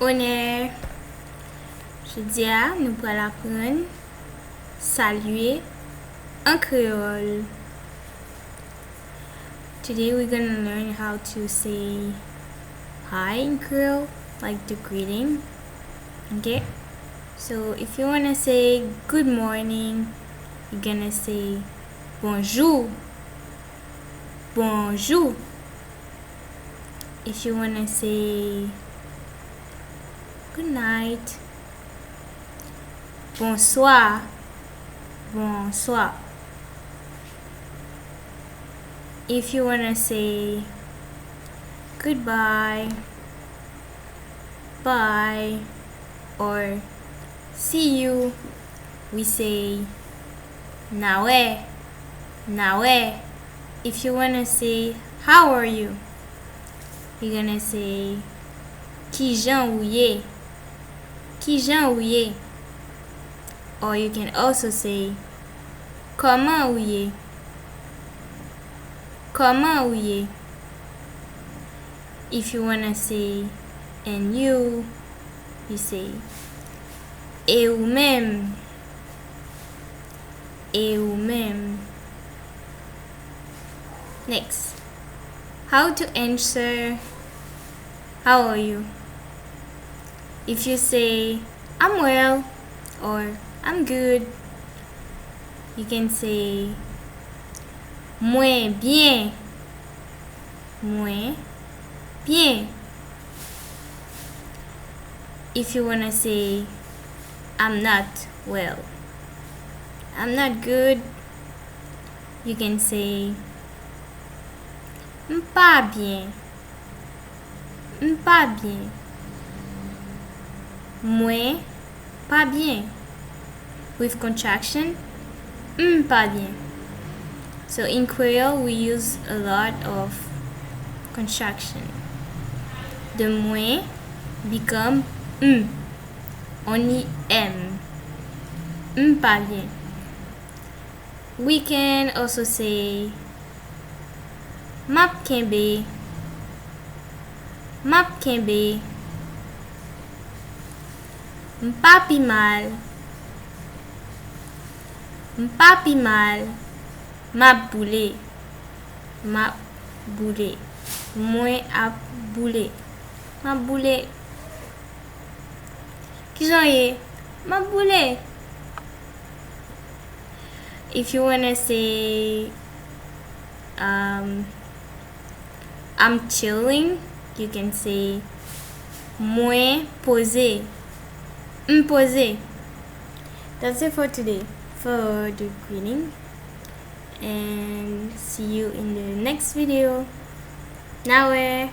Honneur. Je dis à nous pour apprendre saluer en créole. Today we're gonna learn how to say hi in Creole, like the greeting. Okay? So if you wanna say good morning, you're gonna say bonjour. Bonjour. If you wanna say good night, bonsoir. Bonsoir. If you wanna say goodbye, bye, or see you, we say nawe, nawe. If you wanna say how are you, you're gonna say ki jan ou ye, ki jan ou ye. Or you can also say comment ou ye, comment ou ye. If you wanna say and you say et ou même, et ou même. Next, how to answer how are you. If you say I'm well or I'm good, you can say moi bien, moi bien. If you wanna say I'm not well, I'm not good, you can say m'pas bien, m'pas bien. Moi pas bien. With contraction, pas bien. So in Creole we use a lot of contraction. The moi become only m. Pas bien. We can also say map kembe, map kembe. M'papi mal, m'papi mal. Map boule, map boule. Moi ap boule, map boule. Ki jan ye? Map boule. If you wanna say I'm chilling, you can say moi posé, m'posé. That's it for today, for the greeting, and see you in the next video. Nawe.